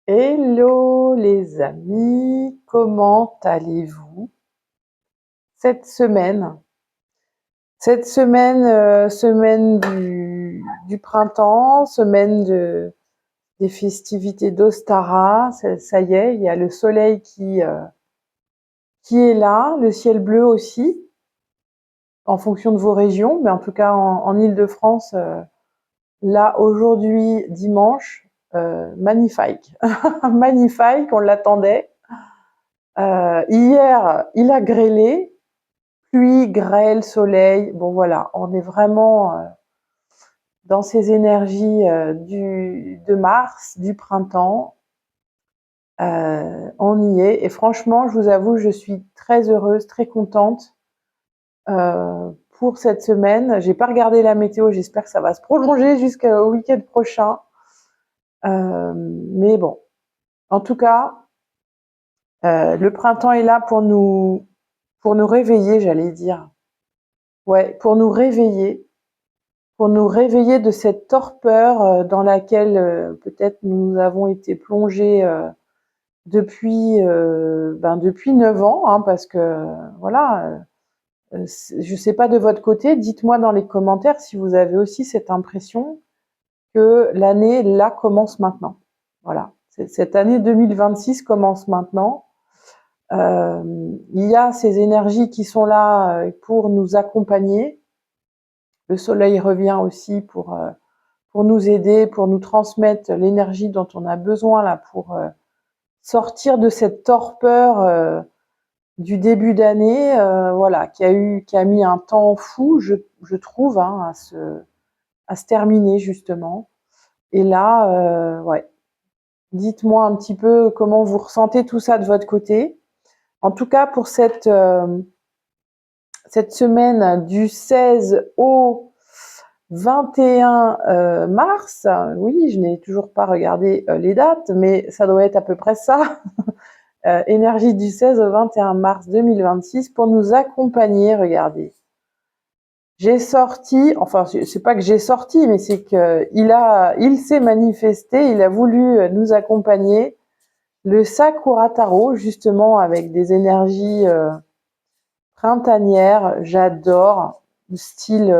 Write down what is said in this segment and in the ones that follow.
Hello les amis, comment allez-vous cette semaine? Cette semaine, semaine du printemps, semaine des festivités d'Ostara, ça y est, il y a le soleil qui est là, le ciel bleu aussi, en fonction de vos régions, mais en tout cas en Île-de-France, là aujourd'hui, dimanche, magnifique, magnifique, on l'attendait. Hier, il a grêlé, pluie, grêle, soleil. Bon voilà, on est vraiment dans ces énergies de mars, du printemps. On y est. Et franchement, je vous avoue, je suis très heureuse, très contente pour cette semaine. J'ai pas regardé la météo, j'espère que ça va se prolonger jusqu'au week-end prochain. Mais bon, en tout cas, le printemps est là pour nous réveiller, j'allais dire. Ouais, pour nous réveiller de cette torpeur dans laquelle peut-être nous avons été plongés depuis 9 ans, hein, parce que voilà, je sais pas de votre côté, dites-moi dans les commentaires si vous avez aussi cette impression que l'année là commence maintenant. Voilà, cette année 2026 commence maintenant. Il y a ces énergies qui sont là pour nous accompagner. Le soleil revient aussi pour nous aider, pour nous transmettre l'énergie dont on a besoin là pour sortir de cette torpeur du début d'année, voilà, qui a mis un temps fou, je trouve, hein, à se terminer justement. Et là, ouais, dites-moi un petit peu comment vous ressentez tout ça de votre côté. En tout cas, pour cette semaine du 16 au 21 mars, oui, je n'ai toujours pas regardé les dates, mais ça doit être à peu près ça. Énergie du 16 au 21 mars 2026 pour nous accompagner. Regardez, j'ai sorti, enfin c'est pas que j'ai sorti, mais c'est que il s'est manifesté, il a voulu nous accompagner. Le Sakura Tarot, justement, avec des énergies printanières, j'adore. Style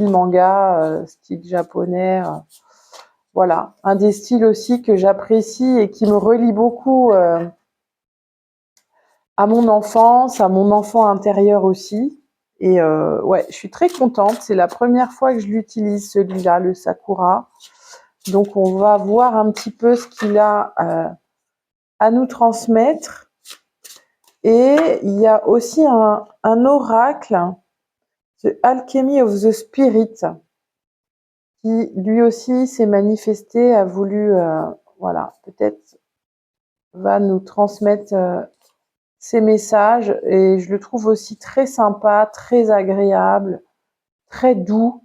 manga, style japonais. Voilà, un des styles aussi que j'apprécie et qui me relie beaucoup à mon enfance, à mon enfant intérieur aussi. Et ouais, je suis très contente. C'est la première fois que je l'utilise, celui-là, le Sakura. Donc, on va voir un petit peu ce qu'il a à nous transmettre. Et il y a aussi un oracle, The Alchemy of the Spirit, qui lui aussi s'est manifesté, a voulu, voilà, peut-être va nous transmettre ces messages. Et je le trouve aussi très sympa, très agréable, très doux.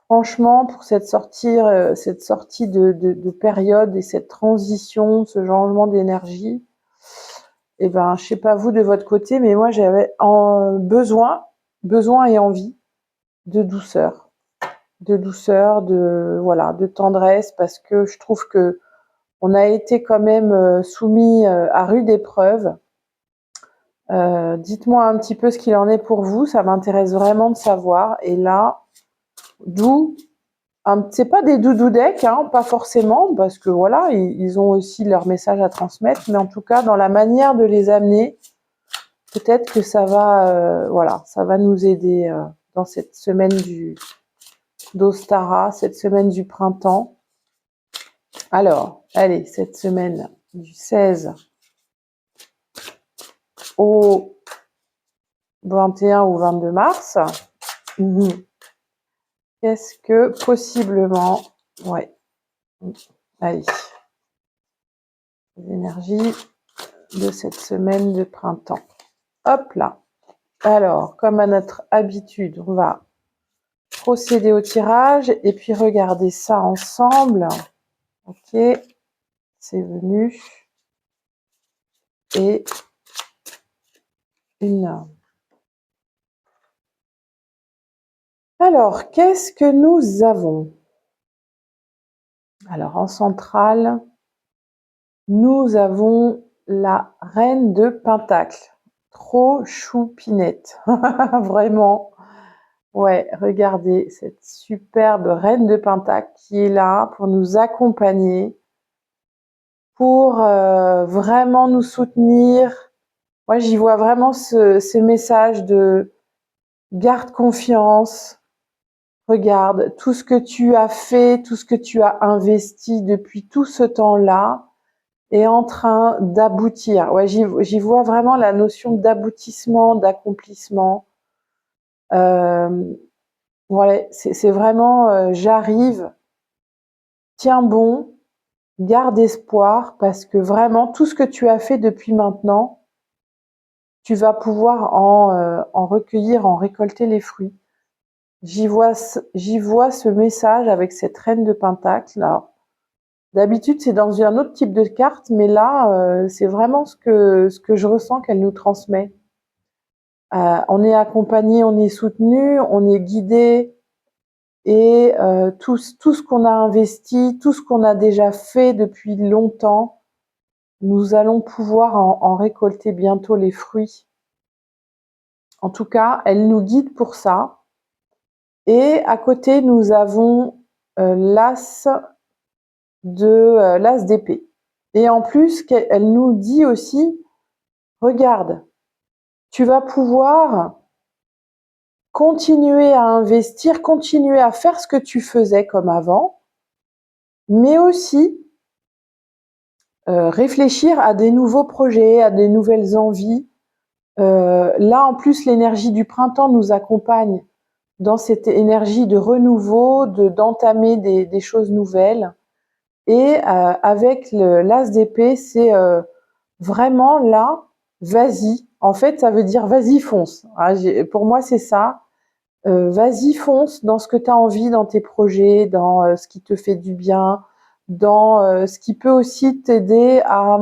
Franchement, pour cette sortie de période et cette transition, ce changement d'énergie, et ben, je sais pas vous de votre côté, mais moi j'avais besoin et envie de douceur, voilà, de tendresse, parce que je trouve que on a été quand même soumis à rude épreuve. Dites-moi un petit peu ce qu'il en est pour vous, ça m'intéresse vraiment de savoir. Et là, d'où c'est pas des doudou decks, hein, pas forcément, parce que voilà, ils ont aussi leur message à transmettre, mais en tout cas, dans la manière de les amener, peut-être que ça va, voilà, ça va nous aider dans cette semaine d'Ostara, cette semaine du printemps. Alors, allez, cette semaine du 16 au 21 ou 22 mars. Qu'est-ce que possiblement, ouais, allez, les énergies de cette semaine de printemps. Hop là. Alors, comme à notre habitude, on va procéder au tirage et puis regarder ça ensemble. Ok, c'est venu. Et une. Alors, qu'est-ce que nous avons? Alors, en centrale, Nous avons la reine de Pentacle. Trop choupinette. Vraiment. Ouais, regardez cette superbe reine de Pentacle qui est là pour nous accompagner, pour vraiment nous soutenir. Moi, j'y vois vraiment ce message de garde confiance. Regarde, tout ce que tu as fait, tout ce que tu as investi depuis tout ce temps-là est en train d'aboutir. Ouais, j'y vois vraiment la notion d'aboutissement, d'accomplissement. Voilà, c'est vraiment j'arrive, tiens bon, garde espoir, parce que vraiment tout ce que tu as fait depuis maintenant, tu vas pouvoir en recueillir, en récolter les fruits. J'y vois ce message avec cette reine de Pentacle. Alors, d'habitude, c'est dans un autre type de carte, mais là, c'est vraiment ce que je ressens qu'elle nous transmet. On est accompagné, on est soutenu, on est guidé, et tout ce qu'on a investi, tout ce qu'on a déjà fait depuis longtemps, nous allons pouvoir en récolter bientôt les fruits. En tout cas, elle nous guide pour ça. Et à côté, nous avons l'as d'épée. Et en plus, elle nous dit aussi, regarde, tu vas pouvoir continuer à investir, continuer à faire ce que tu faisais comme avant, mais aussi réfléchir à des nouveaux projets, à des nouvelles envies. Là, en plus, l'énergie du printemps nous accompagne dans cette énergie de renouveau, d'entamer des choses nouvelles. Et avec l'as d'épée, c'est vraiment là, vas-y. En fait, ça veut dire vas-y, fonce. Ah, pour moi, c'est ça. Vas-y, fonce dans ce que tu as envie, dans tes projets, dans ce qui te fait du bien, dans ce qui peut aussi t'aider à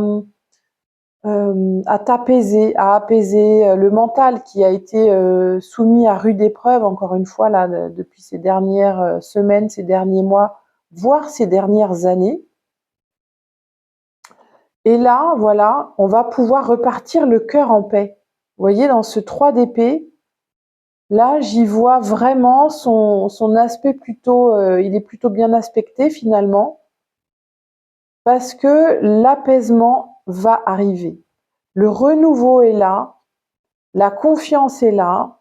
t'apaiser, à apaiser le mental qui a été soumis à rude épreuve, encore une fois, là, depuis ces dernières semaines, ces derniers mois, voire ces dernières années. Et là, voilà, on va pouvoir repartir le cœur en paix. Vous voyez, dans ce 3 d'épée, là, j'y vois vraiment son aspect plutôt, il est plutôt bien aspecté finalement, parce que l'apaisement va arriver. Le renouveau est là, la confiance est là,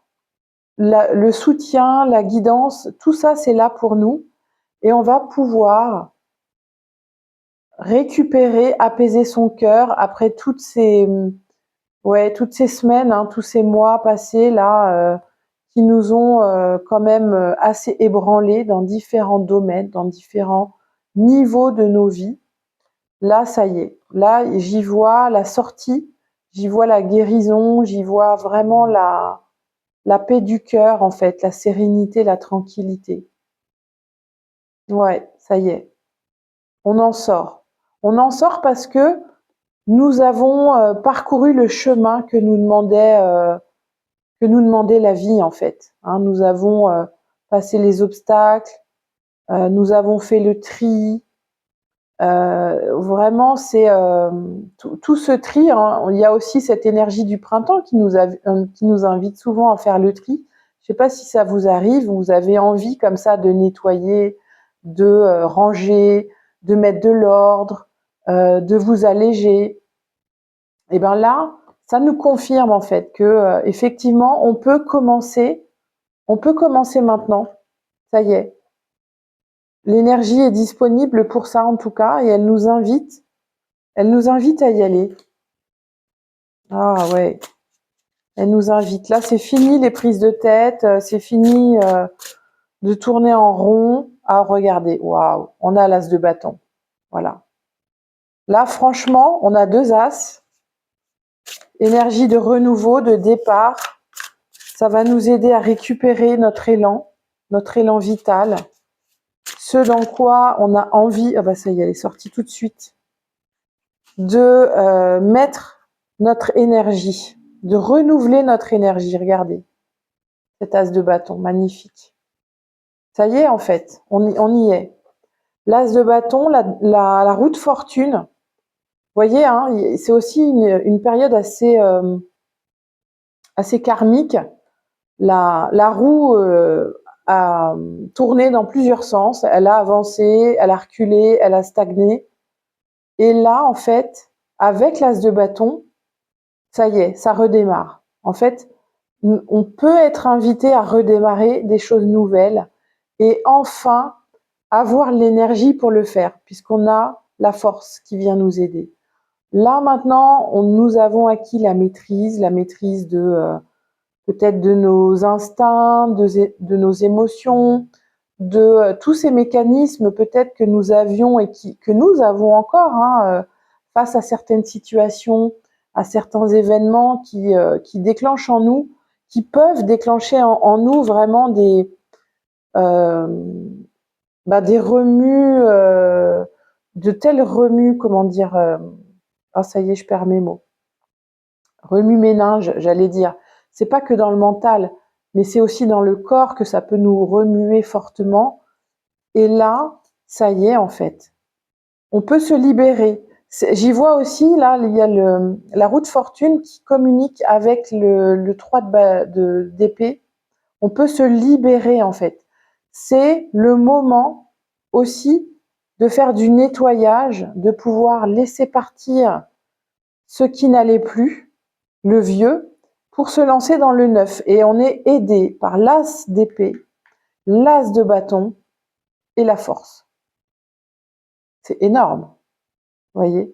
le soutien, la guidance, tout ça c'est là pour nous, et on va pouvoir récupérer, apaiser son cœur après toutes ces semaines, hein, tous ces mois passés là, qui nous ont quand même assez ébranlés dans différents domaines, dans différents niveaux de nos vies. Là, ça y est. Là, j'y vois la sortie, j'y vois la guérison, j'y vois vraiment la paix du cœur, en fait, la sérénité, la tranquillité. Ouais, ça y est. On en sort. On en sort parce que nous avons parcouru le chemin que nous demandait la vie, en fait. Hein, nous avons passé les obstacles, nous avons fait le tri. Vraiment, c'est tout ce tri. Hein, il y a aussi cette énergie du printemps qui nous invite souvent à faire le tri. Je ne sais pas si ça vous arrive, vous avez envie comme ça de nettoyer, de ranger, de mettre de l'ordre, de vous alléger. Et bien là, ça nous confirme en fait que effectivement, on peut commencer maintenant. Ça y est. L'énergie est disponible pour ça en tout cas, et elle nous invite à y aller. Ah ouais, elle nous invite. Là, c'est fini les prises de tête, c'est fini de tourner en rond. Ah, regardez, waouh, on a l'as de bâton. Voilà. Là, franchement, on a 2 as. Énergie de renouveau, de départ. Ça va nous aider à récupérer notre élan vital. Ce dans quoi on a envie, ah bah ça y est, elle est sortie tout de suite, de mettre notre énergie, de renouveler notre énergie. Regardez, cet as de bâton, magnifique. Ça y est, en fait, on y est. L'as de bâton, la roue de fortune, voyez, hein, c'est aussi une période assez karmique. La roue a tourné dans plusieurs sens, elle a avancé, elle a reculé, elle a stagné. Et là, en fait, avec l'as de bâton, ça y est, ça redémarre. En fait, on peut être invité à redémarrer des choses nouvelles et enfin avoir l'énergie pour le faire, puisqu'on a la force qui vient nous aider. Là maintenant, nous avons acquis la maîtrise de peut-être de nos instincts, de nos émotions, de tous ces mécanismes peut-être que nous avions et que nous avons encore hein, face à certaines situations, à certains événements qui déclenchent en nous, qui peuvent déclencher en nous vraiment euh, des remues, de tels remues, comment dire, oh ça y est, je perds mes mots. Remue-ménage, j'allais dire. C'est pas que dans le mental, mais c'est aussi dans le corps que ça peut nous remuer fortement. Et là, ça y est, en fait. On peut se libérer. J'y vois aussi, là, il y a la roue de fortune qui communique avec le 3 d'épée. On peut se libérer, en fait. C'est le moment aussi de faire du nettoyage, de pouvoir laisser partir ce qui n'allait plus, le vieux, pour se lancer dans le neuf. Et on est aidé par l'as d'épée, l'as de bâton et la force. C'est énorme, voyez.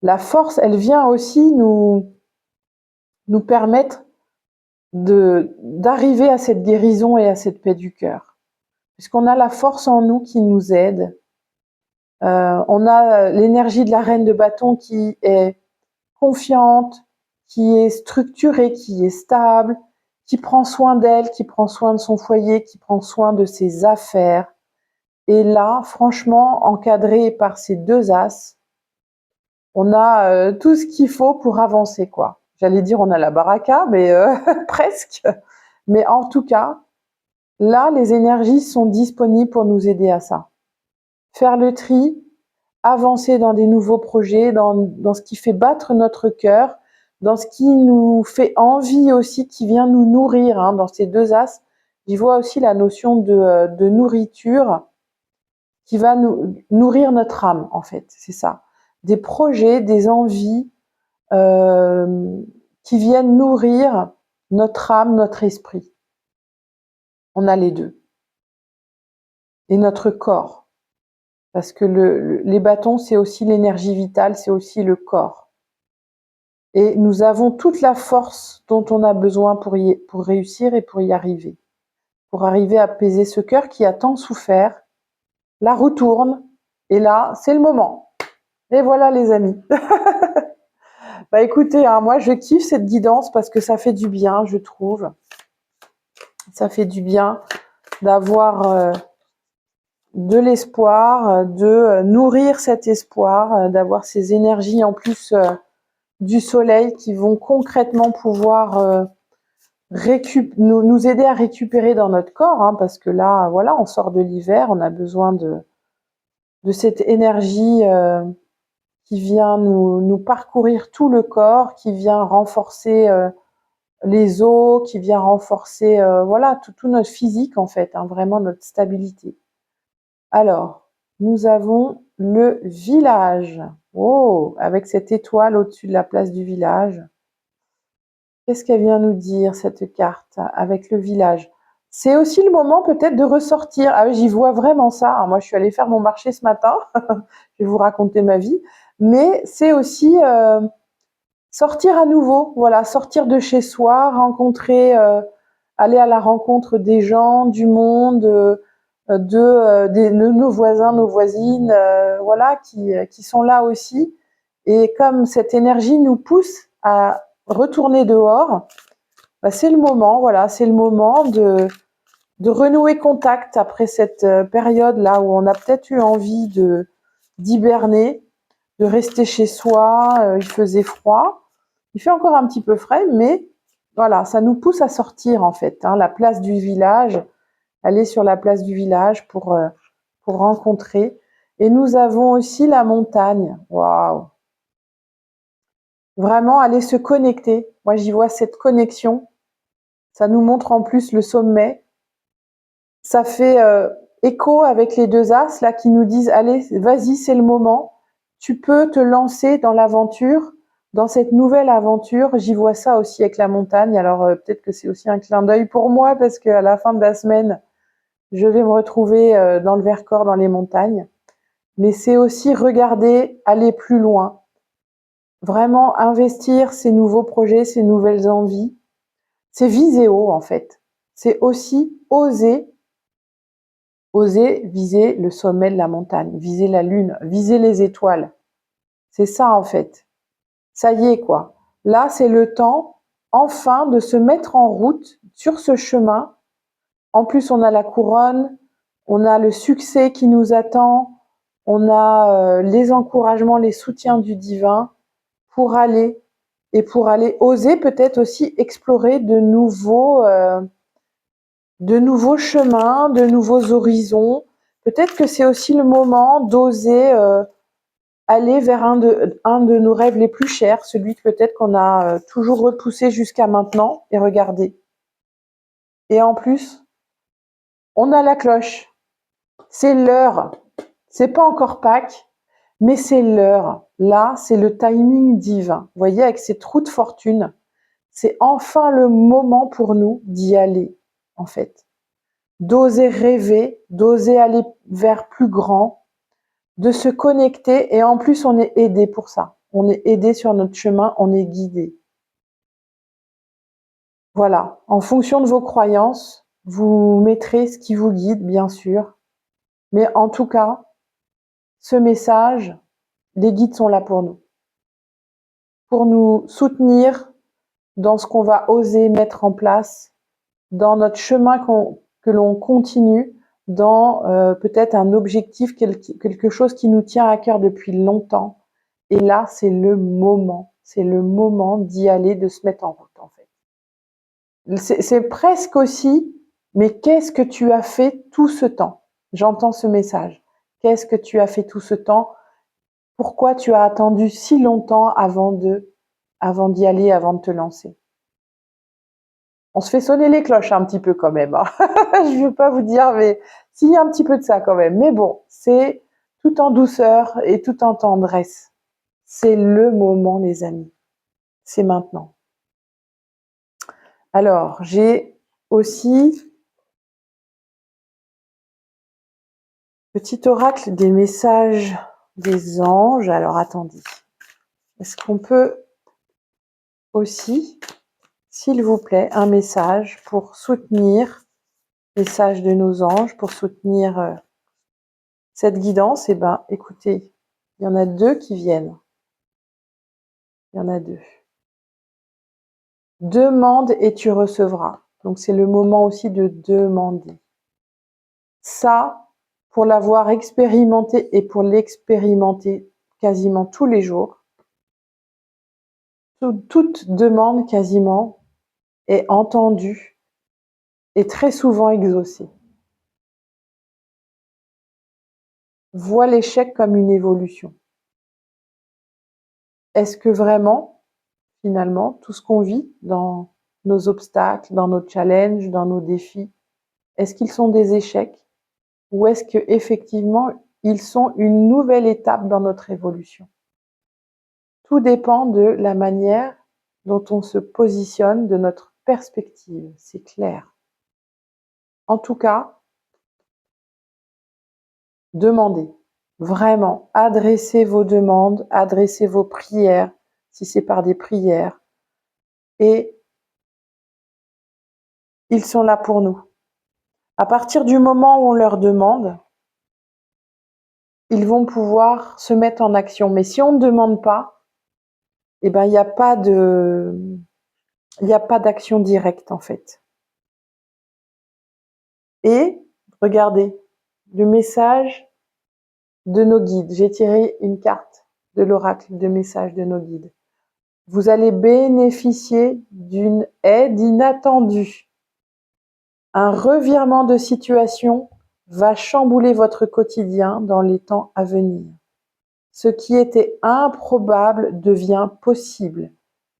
La force, elle vient aussi nous permettre d'arriver à cette guérison et à cette paix du cœur. Puisqu'on a la force en nous qui nous aide. On a l'énergie de la reine de bâton qui est confiante, qui est structurée, qui est stable, qui prend soin d'elle, qui prend soin de son foyer, qui prend soin de ses affaires. Et là, franchement, encadré par ces deux as, on a tout ce qu'il faut pour avancer, quoi. J'allais dire on a la baraka, mais presque. Mais en tout cas, là, les énergies sont disponibles pour nous aider à ça. Faire le tri, avancer dans des nouveaux projets, dans ce qui fait battre notre cœur, dans ce qui nous fait envie aussi, qui vient nous nourrir. Hein, dans ces deux as, j'y vois aussi la notion de nourriture qui va nous nourrir notre âme, en fait, c'est ça. Des projets, des envies qui viennent nourrir notre âme, notre esprit. On a les deux. Et notre corps. Parce que les bâtons, c'est aussi l'énergie vitale, c'est aussi le corps. Et nous avons toute la force dont on a besoin pour réussir et pour y arriver. Pour arriver à apaiser ce cœur qui a tant souffert. La roue tourne. Et là, c'est le moment. Et voilà les amis. Bah écoutez, hein, moi je kiffe cette guidance parce que ça fait du bien, je trouve. Ça fait du bien d'avoir de l'espoir, de nourrir cet espoir, d'avoir ces énergies en plus du soleil qui vont concrètement pouvoir nous aider à récupérer dans notre corps, hein, parce que là, voilà, on sort de l'hiver, on a besoin de cette énergie qui vient nous parcourir tout le corps, qui vient renforcer les os, qui vient renforcer voilà, tout notre physique en fait, hein, vraiment notre stabilité. Alors, nous avons le village. Oh, avec cette étoile au-dessus de la place du village. Qu'est-ce qu'elle vient nous dire, cette carte, avec le village? C'est aussi le moment peut-être de ressortir. Ah oui, j'y vois vraiment ça. Alors, moi, je suis allée faire mon marché ce matin. Je vais vous raconter ma vie. Mais c'est aussi sortir à nouveau. Voilà, sortir de chez soi, rencontrer, aller à la rencontre des gens, du monde, de nos voisins, nos voisines, voilà, qui sont là aussi. Et comme cette énergie nous pousse à retourner dehors, bah, c'est le moment, voilà, c'est le moment de renouer contact après cette période là où on a peut-être eu envie d'hiberner, de rester chez soi. Il faisait froid, il fait encore un petit peu frais, mais voilà, ça nous pousse à sortir en fait. Hein, la place du village, aller sur la place du village pour rencontrer. Et nous avons aussi la montagne. Waouh! Vraiment aller se connecter. Moi, j'y vois cette connexion. Ça nous montre en plus le sommet. Ça fait écho avec les deux as là qui nous disent allez, vas-y, c'est le moment. Tu peux te lancer dans l'aventure, dans cette nouvelle aventure. J'y vois ça aussi avec la montagne. Alors peut-être que c'est aussi un clin d'œil pour moi parce qu'à la fin de la semaine, je vais me retrouver dans le Vercors, dans les montagnes. Mais c'est aussi regarder, aller plus loin. Vraiment investir ces nouveaux projets, ces nouvelles envies. C'est viser haut en fait. C'est aussi oser viser le sommet de la montagne, viser la lune, viser les étoiles. C'est ça en fait. Ça y est quoi. Là, c'est le temps enfin de se mettre en route sur ce chemin. En plus, on a la couronne, on a le succès qui nous attend, on a les encouragements, les soutiens du divin pour aller oser peut-être aussi explorer de nouveaux chemins, de nouveaux horizons. Peut-être que c'est aussi le moment d'oser aller vers un de nos rêves les plus chers, celui que peut-être qu'on a toujours repoussé jusqu'à maintenant. Et regardez. Et en plus, on a la cloche. C'est l'heure. C'est pas encore Pâques, mais c'est l'heure. Là, c'est le timing divin. Vous voyez, avec ces trous de fortune, c'est enfin le moment pour nous d'y aller, en fait. D'oser rêver, d'oser aller vers plus grand, de se connecter et en plus on est aidé pour ça. On est aidé sur notre chemin, on est guidé. Voilà, en fonction de vos croyances, vous mettrez ce qui vous guide, bien sûr. Mais en tout cas, ce message, les guides sont là pour nous soutenir dans ce qu'on va oser mettre en place, dans notre chemin que l'on continue, dans peut-être un objectif, quelque chose qui nous tient à cœur depuis longtemps. Et là, c'est le moment d'y aller, de se mettre en route en fait. C'est presque aussi, mais qu'est-ce que tu as fait tout ce temps? J'entends ce message. Qu'est-ce que tu as fait tout ce temps? Pourquoi tu as attendu si longtemps avant d'y aller, avant de te lancer? On se fait sonner les cloches un petit peu quand même. Hein. Je ne veux pas vous dire, mais s'il y a un petit peu de ça quand même. Mais bon, c'est tout en douceur et tout en tendresse. C'est le moment, les amis. C'est maintenant. Alors, j'ai aussi petit oracle des messages des anges. Alors, attendez. Est-ce qu'on peut aussi, s'il vous plaît, un message pour soutenir message de nos anges, pour soutenir cette guidance? Eh ben, écoutez, il y en a deux qui viennent. Il y en a deux. Demande et tu recevras. Donc, c'est le moment aussi de demander. Ça, pour l'avoir expérimenté et pour l'expérimenter quasiment tous les jours, toute demande quasiment est entendue et très souvent exaucée. Vois l'échec comme une évolution. Est-ce que vraiment, finalement, tout ce qu'on vit dans nos obstacles, dans nos challenges, dans nos défis, est-ce qu'ils sont des échecs ou est-ce que effectivement ils sont une nouvelle étape dans notre évolution? Tout dépend de la manière dont on se positionne, de notre perspective, c'est clair. En tout cas, demandez, vraiment, adressez vos demandes, adressez vos prières, si c'est par des prières, et ils sont là pour nous. À partir du moment où on leur demande, ils vont pouvoir se mettre en action. Mais si on ne demande pas, eh ben, il n'y a pas d'action directe, en fait. Et, regardez, le message de nos guides. J'ai tiré une carte de l'oracle de message de nos guides. Vous allez bénéficier d'une aide inattendue. Un revirement de situation va chambouler votre quotidien dans les temps à venir. Ce qui était improbable devient possible,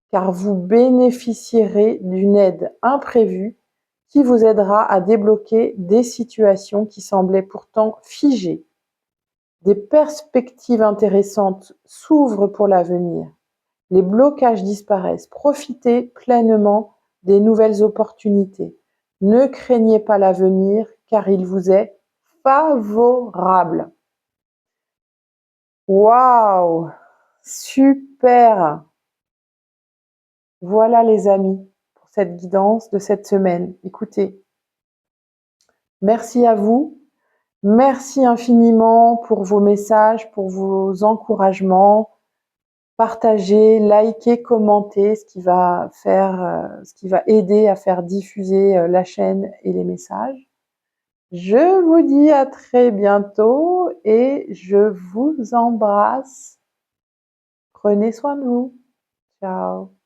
car vous bénéficierez d'une aide imprévue qui vous aidera à débloquer des situations qui semblaient pourtant figées. Des perspectives intéressantes s'ouvrent pour l'avenir. Les blocages disparaissent. Profitez pleinement des nouvelles opportunités. Ne craignez pas l'avenir, car il vous est favorable. Waouh! Super! Voilà les amis, pour cette guidance de cette semaine. Écoutez, merci à vous. Merci infiniment pour vos messages, pour vos encouragements. Partagez, likez, commentez, ce qui va aider à faire diffuser la chaîne et les messages. Je vous dis à très bientôt et je vous embrasse. Prenez soin de vous. Ciao.